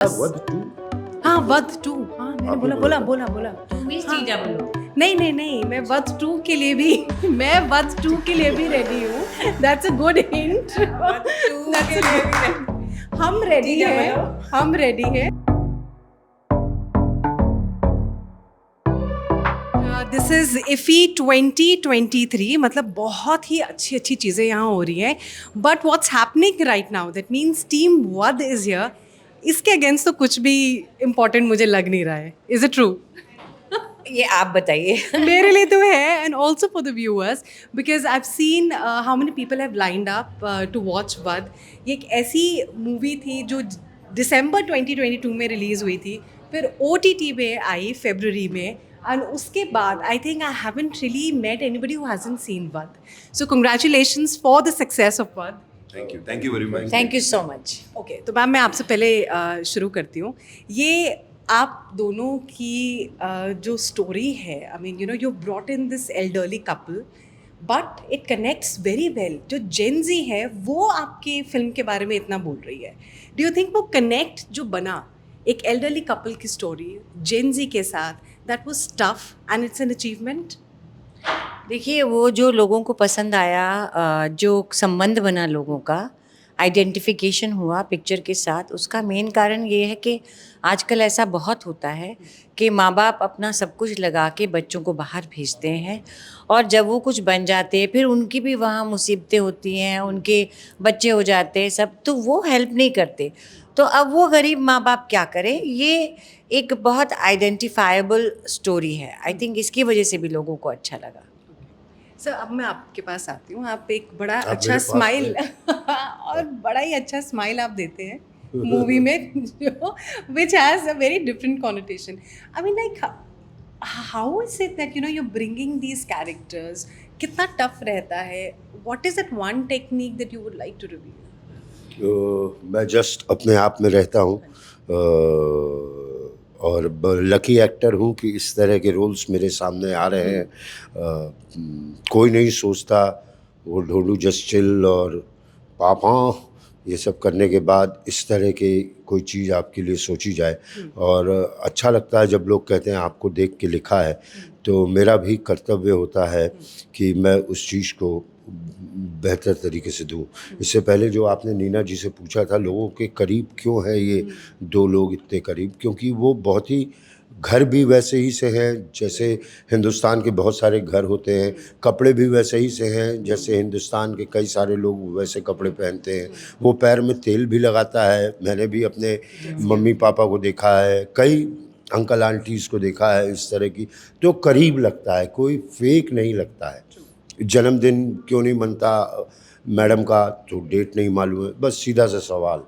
वध टू। हाँ वध टू, हाँ मैंने आपने बोला बोला बोला था। बोला बोला टू मीन्स हाँ। जीजा बोलो। नहीं मैं वध टू के लिए भी मैं वध टू के लिए भी रेडी हूँ. That's a good hint. हम रेडी जीजा हैं, बोलो। हम रेडी हैं. This is IFFI 2023. मतलब बहुत ही अच्छी अच्छी चीज़ें यहाँ हो रही हैं. But what's happening right now, that means team Vadh is here. इसके अगेंस्ट तो कुछ भी इम्पोर्टेंट मुझे लग नहीं रहा है. Is it true? ये आप बताइए। मेरे लिए तो है, and also for the viewers, because I have seen how many people have lined up to watch Vadh. ये एक ऐसी मूवी थी जो दिसंबर 2022 में रिलीज़ हुई थी, फिर OTT पे आई फरवरी में, एंड उसके बाद I think I haven't really met anybody who hasn't seen Vadh. So congratulations for the success of Vadh. Thank you very much. Thank you so much. Okay तो मैम मैं आपसे पहले शुरू करती हूँ. ये आप दोनों की जो स्टोरी है, I mean you brought in this elderly couple, but it connects very well. जो जेनजी है वो आपकी फिल्म के बारे में इतना बोल रही है. डू यू थिंक वो कनेक्ट जो बना एक एल्डरली कपल की स्टोरी जेनजी के साथ, that was tough and it's an achievement? देखिए, वो जो लोगों को पसंद आया, जो संबंध बना लोगों का, आइडेंटिफिकेशन हुआ पिक्चर के साथ, उसका मेन कारण ये है कि आजकल ऐसा बहुत होता है कि माँ बाप अपना सब कुछ लगा के बच्चों को बाहर भेजते हैं, और जब वो कुछ बन जाते हैं फिर उनकी भी वहाँ मुसीबतें होती हैं, उनके बच्चे हो जाते हैं सब, तो वो हेल्प नहीं करते. तो अब वो गरीब माँ बाप क्या करें. ये एक बहुत आइडेंटिफाइबल स्टोरी है. आई थिंक इसकी वजह से भी लोगों को अच्छा लगा. सर अब मैं आपके पास आती हूँ. आप एक बड़ा आप अच्छा मेरे पास स्माइल और बड़ा ही अच्छा स्माइल आप देते हैं मूवी में, which has a very different connotation. I mean like how is it that you bringing these characters, कितना टफ रहता है? What is that one technique that you would like to reveal? मैं just अपने आप में रहता हूँ और लकी एक्टर हूँ कि इस तरह के रोल्स मेरे सामने आ रहे हैं. कोई नहीं सोचता वो ढोलू जस्ट चिल और पापा ये सब करने के बाद इस तरह की कोई चीज़ आपके लिए सोची जाए. और अच्छा लगता है जब लोग कहते हैं आपको देख के लिखा है. तो मेरा भी कर्तव्य होता है कि मैं उस चीज़ को बेहतर तरीके से दूँ. इससे पहले जो आपने नीना जी से पूछा था लोगों के करीब क्यों है ये दो लोग इतने करीब, क्योंकि वो बहुत ही घर भी वैसे ही से हैं जैसे हिंदुस्तान के बहुत सारे घर होते हैं, कपड़े भी वैसे ही से हैं जैसे हिंदुस्तान के कई सारे लोग वैसे कपड़े पहनते हैं. वो पैर में तेल भी लगाता है. मैंने भी अपने मम्मी पापा को देखा है, कई अंकल आंटीज़ को देखा है इस तरह की. तो करीब लगता है, कोई फेक नहीं लगता है. जन्मदिन क्यों नहीं मनता मैडम का, तो डेट नहीं मालूम है, बस सीधा सा सवाल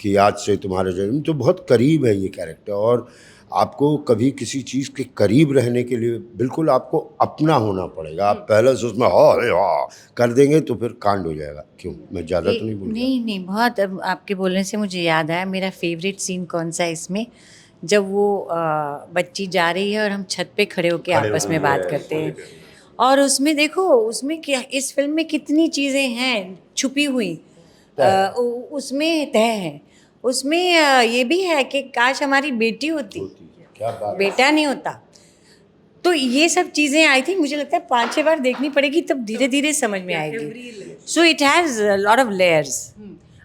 कि आज से तुम्हारा जन्म. तो बहुत करीब है ये कैरेक्टर. और आपको कभी किसी चीज़ के करीब रहने के लिए बिल्कुल आपको अपना होना पड़ेगा. आप पहले से उसमें हाँ कर देंगे तो फिर कांड हो जाएगा. क्यों, मैं ज़्यादा तो नहीं बोल रहा? नहीं, बहुत. अब आपके बोलने से मुझे याद आया, मेरा फेवरेट सीन कौन सा है इसमें, जब वो बच्ची जा रही है और हम छत पे खड़े होके आपस में बात करते हैं. और उसमें देखो, उसमें क्या, इस फिल्म में कितनी चीज़ें हैं छुपी हुई. उसमें तय है. उसमें ये भी है कि काश हमारी बेटी होती, क्या बात. बेटा नहीं होता. तो ये सब चीज़ें आई थिंक मुझे लगता है 5-6 बार देखनी पड़ेगी, तब धीरे धीरे समझ में आएगी. So it has lot of layers.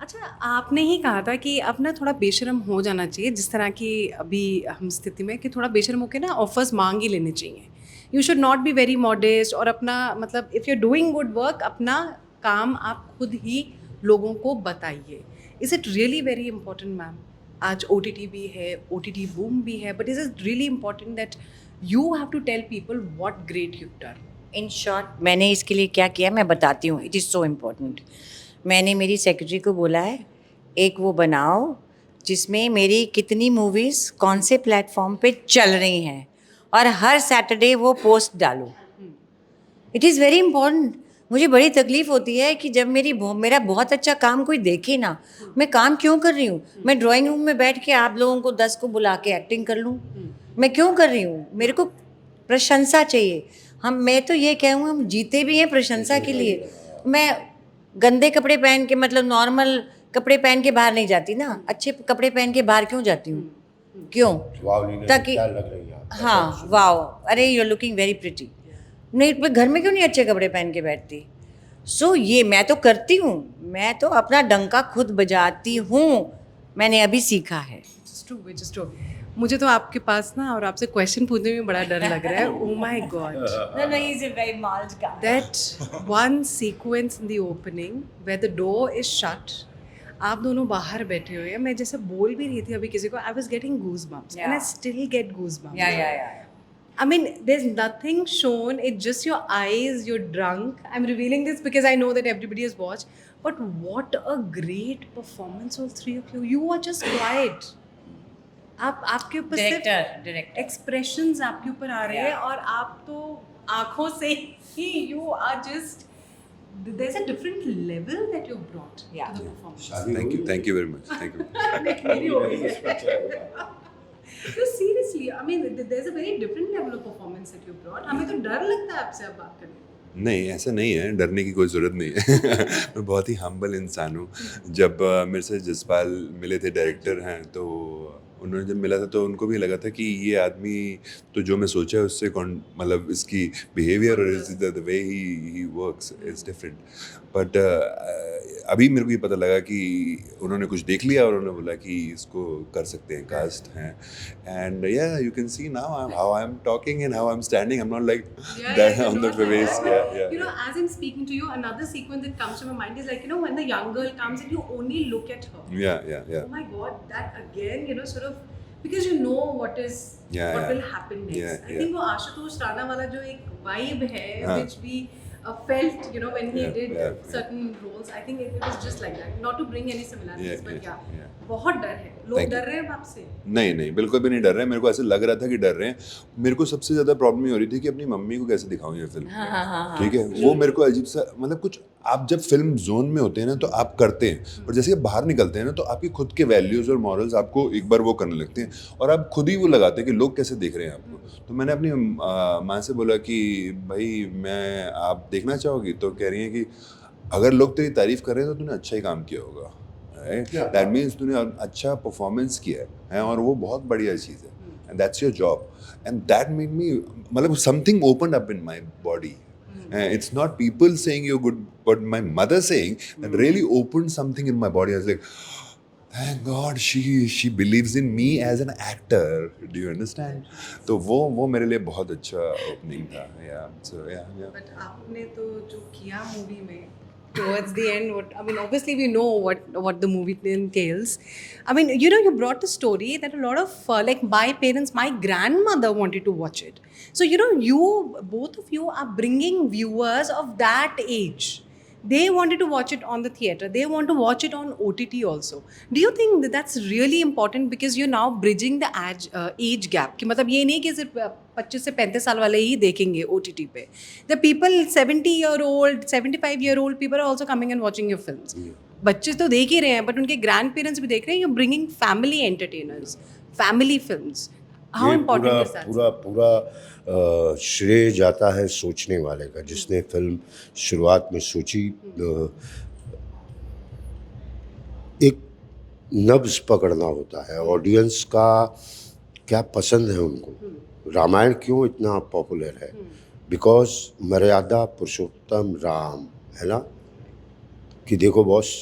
अच्छा, आपने ही कहा था कि अब ना थोड़ा बेशर्म हो जाना चाहिए, जिस तरह की अभी हम स्थिति में कि थोड़ा बेशर्म होकर ना ऑफर्स मांग ही लेने चाहिए. You should not be very modest, और अपना मतलब if you are doing good work, अपना काम आप खुद ही लोगों को बताइए. Is it really very important ma'am? आज OTT भी है, OTT बूम भी है, but is it really important that you have to tell people what great you done? In short, मैंने इसके लिए क्या किया मैं बताती हूँ. It is so important. मैंने मेरी सेक्रेटरी को बोला है, एक वो बनाओ जिसमें मेरी कितनी मूवीज़ कौन से प्लेटफॉर्म पे चल रही हैं, और हर सैटरडे वो पोस्ट डालो. It is very important. मुझे बड़ी तकलीफ़ होती है कि जब मेरा बहुत अच्छा काम कोई देखे ना, मैं काम क्यों कर रही हूँ. मैं ड्राइंग रूम में बैठ के आप लोगों को 10 को बुला के एक्टिंग कर लूँ. मैं क्यों कर रही हूँ? मेरे को प्रशंसा चाहिए. मैं तो ये कहूँ, हम जीते भी हैं प्रशंसा के लिए. मैं गंदे कपड़े पहन के, मतलब नॉर्मल कपड़े पहन के बाहर नहीं जाती ना, अच्छे कपड़े पहन के बाहर क्यों जाती हूँ, क्यों? वाव लीना, ताकि क्या लग रही है आप? हाँ वाओ, अरे you are looking very pretty, नहीं मैं घर में क्यों नहीं अच्छे कपड़े पहन के बैठती? सो ये मैं तो करती हूँ, मैं तो अपना डंका खुद बजाती हूँ, मैंने अभी सीखा है। which is true. मुझे तो आपके पास ना और आपसे क्वेश्चन पूछने में बड़ा डर लग रहा है. Oh my God. No, no, he's a very mild guy. That one sequence in the opening where the door is shut. आप दोनों बाहर बैठे हुए हैं. मैं जैसे बोल भी रही थी अभी किसी को. I was getting goosebumps and I Yeah. still get goosebumps. Yeah. I mean, there's nothing shown. It's just your eyes. You're drunk. I'm revealing this because I know that everybody has watched. But what a great performance, all three of you. You were just quiet. आपके ऊपर सिर्फ director expressions आपके ऊपर आ रहे हैं Yeah. और आप तो आंखों से ही you are just there's a different level that you brought Yeah. to the performance. Thank you very much. Thank you. मेरी हो गई है. No, seriously, I mean, there's a very different level of performance that you brought. हमें तो डर लगता है आपसे अब बात करने में. नहीं ऐसा नहीं है, डरने की कोई ज़रूरत नहीं है मैं बहुत ही हम्बल इंसान हूँ। जब मेरे से जसपाल मिले थे, डायरेक्टर हैं, तो उन्होंने जब मिला था तो उनको भी लगा था कि ये आदमी तो जो मैं सोचा है उससे कौन, मतलब इसकी बिहेवियर और the way he works is different. But अभी मेरे को ये पता लगा कि उन्होंने कुछ देख लिया और उन्होंने बोला कि इसको कर सकते हैं, कास्ट हैं। एंड या you can see now how I am talking and how I am standing, I am not like that on the face. You know, as I'm speaking to you, another sequence that comes to my mind is like, you know, when the young girl comes and you only look at her. Yeah. Oh my God, that again, you know, sort of, because you know what will happen next. Yeah, I think वो आशुतोष राणा वाला जो एक vibe है, हाँ. which we felt, you know, when he Yeah, did yeah. certain roles. I think it was just like that. Not to bring any similarities, but Yeah. बहुत डर है. लोग Thank you. डर रहे हैं आपसे. नहीं बिल्कुल भी नहीं डर रहे हैं। मेरे को ऐसे लग रहा था कि डर रहे हैं। मेरे को सबसे ज़्यादा प्रॉब्लम ये हो रही थी कि अपनी मम्मी को कैसे दिखाऊं ये फिल्म। हाँ। ठीक है, वो मेरे को अजीब सा, मतलब कुछ आप जब फिल्म जोन में होते हैं ना तो आप करते हैं, और जैसे आप बाहर निकलते हैं ना तो आपकी खुद के वैल्यूज़ और मॉरल्स आपको एक बार वो करने लगते हैं और आप खुद ही वो लगाते हैं कि लोग कैसे देख रहे हैं आपको। तो मैंने अपनी माँ से बोला कि भाई मैं, आप देखना चाहोगी? तो कह रही हैं कि अगर लोग तेरी तारीफ़ कर रहे हैं तो तूने अच्छा ही काम किया होगा, दैट मीन्स तूने अच्छा परफॉर्मेंस किया है और वो बहुत बढ़िया चीज़ है, and that's your job. And that made me, मतलब something opened up in my body. It's not people saying you're good, but my mother saying that really opened something in my body. I was like, thank God she believes in me as an actor. Do you understand? तो वो मेरे लिए बहुत अच्छा opening था. Yeah. So yeah. But आपने तो जो किया मूवी में towards the end, I mean, obviously we know what the movie entails. I mean, you know, you brought a story that a lot of like my parents, my grandmother wanted to watch it. So you know, both of you are bringing viewers of that age. They wanted to watch it on the theater. They want to watch it on OTT also. Do you think that that's really important because you're now bridging the age gap? कि मतलब ये नहीं कि सिर्फ 25 से 35 साल वाले ही देखेंगे OTT पे. The people 70-year-old, 75-year-old people are also coming and watching your films. बच्चे तो देख ही रहे हैं, but उनके grandparents भी देख रहे हैं. You're bringing family entertainers, family films. How ये important is that? पूरा श्रेय जाता है सोचने वाले का, जिसने फिल्म शुरुआत में सोची। एक नब्ज पकड़ना होता है ऑडियंस का, क्या पसंद है उनको। रामायण क्यों इतना पॉपुलर है? बिकॉज मर्यादा पुरुषोत्तम राम है ना, कि देखो बॉस,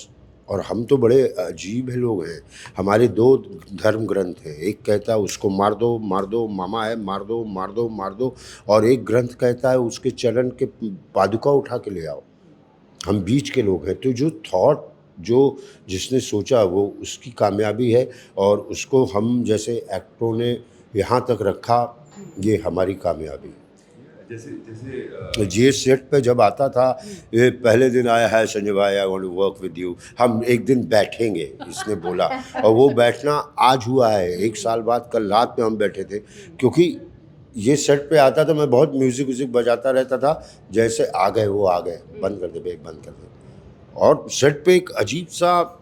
और हम तो बड़े अजीब है लोग हैं। हमारे 2 धर्म ग्रंथ हैं, एक कहता है उसको मार दो मामा है, मार दो, और एक ग्रंथ कहता है उसके चरण के पादुका उठा के ले आओ। हम बीच के लोग हैं। तो जो थॉट जिसने सोचा वो उसकी कामयाबी है, और उसको हम जैसे एक्टरों ने यहाँ तक रखा, ये हमारी कामयाबी है। ये सेट पे जब आता था, ये पहले दिन आया है संजय भाई, I want to work with you, हम एक दिन बैठेंगे, इसने बोला, और वो बैठना आज हुआ है। 1 साल बाद कल रात में हम बैठे थे, क्योंकि ये सेट पे आता था, मैं बहुत म्यूज़िक बजाता रहता था, जैसे आ गए वो आ गए, बंद कर दे बैग, बंद कर दे। और सेट पे एक अजीब सा,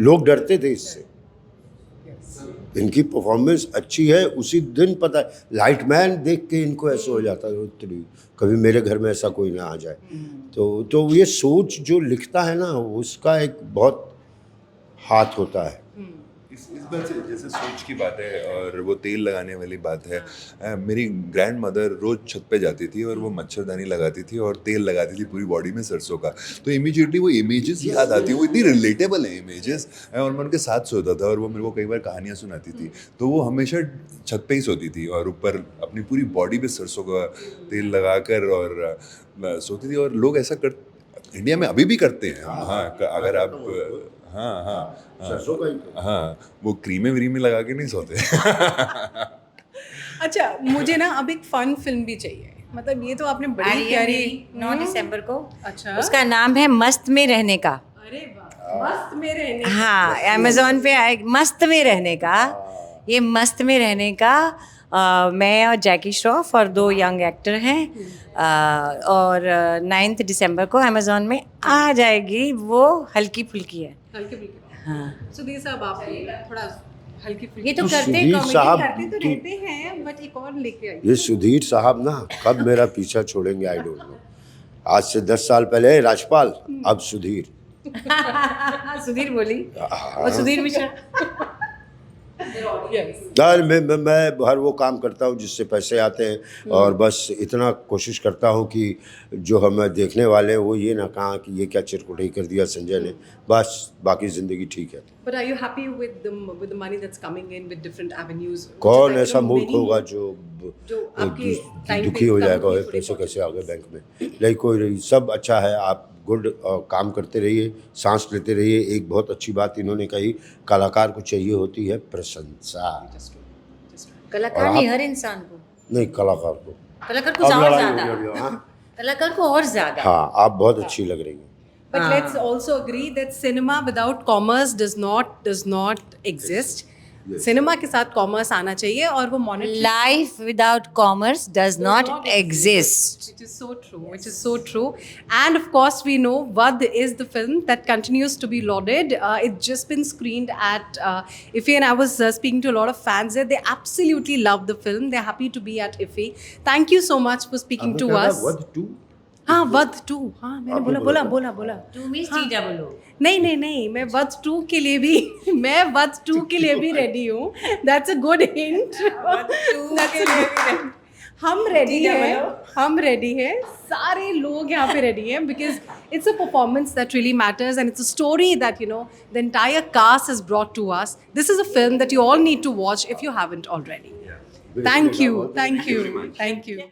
लोग डरते थे इससे। इनकी परफॉर्मेंस अच्छी है, उसी दिन पता है, लाइटमैन देख के इनको ऐसा हो जाता है कभी मेरे घर में ऐसा कोई ना आ जाए। तो ये सोच जो लिखता है ना, उसका एक बहुत हाथ होता है। इस बात से जैसे सोच की बात है और वो तेल लगाने वाली बात है, मेरी ग्रैंड मदर रोज छत पे जाती थी और वो मच्छरदानी लगाती थी और तेल लगाती थी पूरी बॉडी में सरसों का, तो इमीडिएटली वो इमेजेस याद आती हैं, वो इतनी रिलेटेबल है इमेजेस। और मैं उनके साथ सोता था और वो मेरे को कई बार कहानियाँ सुनाती थी, तो वो हमेशा छत पे ही सोती थी और ऊपर अपनी पूरी बॉडी पे सरसों का तेल लगाकर और सोती थी। और लोग ऐसा कर इंडिया में अभी भी करते हैं। हाँ, अगर आप सरसों का ही हाँ, वो क्रीमें व्रीमें लगा के नहीं सोते। अच्छा, मुझे ना अब एक फन फिल्म भी चाहिए। मतलब ये तो आपने आ बड़ी रही है प्यारी मेरी 9 दिसंबर को। अच्छा। उसका नाम है मस्त में रहने का। अरे वाह, मस्त में रहने। हाँ, अमेज़ॉन पे आए मस्त में रहने का। ये मस्त में रहने का मैं और जैकी श्रॉफ और 2 यंग एक्टर हैं। और 9 दिसंबर को अमेज़ॉन में आ जाएगी। वो हल्की फुल्की है। हल्के फुल्के। हाँ, सुधीर साहब, आप थोड़ा हल्की फुल्की। ये तो तो करते सुधीर कॉमेडी साहब करते तो रहते हैं, बट एक और लेके आई। ये सुधीर साहब ना कब मेरा पीछा छोड़ेंगे, आई डोंट नो। आज से 10 साल पहले राजपाल, अब सुधीर। सुधीर बोली और सुधीर मिश्रा। यार मैं हर वो काम करता हूँ जिससे पैसे आते हैं, और बस इतना कोशिश करता हूँ कि जो हमें देखने वाले हैं वो ये ना कहा कि ये क्या चिरकुटाई कर दिया संजय ने, बस बाकी ज़िंदगी ठीक है। But are you happy with the money that's coming in with different avenues? कौन Which is ऐसा like, मूर्ख many- होगा जो आपके time दुखी पे हो कम जाएगा हुई और थोड़ी पैसे बहुत। कैसे आ गए बैंक में। नहीं, कोई नहीं, सब अच्छा है। आप गुड काम करते रहिए, सांस लेते रहिए। एक बहुत अच्छी बात इन्होंने कही, कलाकार को चाहिए होती है प्रशंसा। कलाकार और नहीं, आप- हर इंसान को। नहीं, कलाकार को। कलाकार को अब और लड़ाई हो ज्यादा। रही है, हाँ? कलाकार को और ज्यादा। हाँ, आप बहुत अच्छी लग रही हैं। But let's also agree that cinema without commerce does not exist. Cinema के साथ कॉमर्स आना चाहिए और वो monetary. Life without commerce does not exist. Which is so true. Which is so true. And of course, we know Vad is the film that continues to be lauded. It's just been screened at IFFI, and I was speaking to a lot of fans there. They absolutely love the film. They're happy to be at IFFI. Thank you so much for speaking to us. What to? हाँ, वध 2। हाँ, मैंने आपने बोला। To me, TWO. नहीं, मैं वध 2 के लिए भी मैं वध 2 के लिए भी रेडी हूँ। That's a good hint. हम रेडी हैं, सारे लोग यहाँ पे रेडी हैं, because it's a performance that really matters and it's a story that the entire cast is brought to us. This is a film that you all need to watch if you haven't already. Thank you.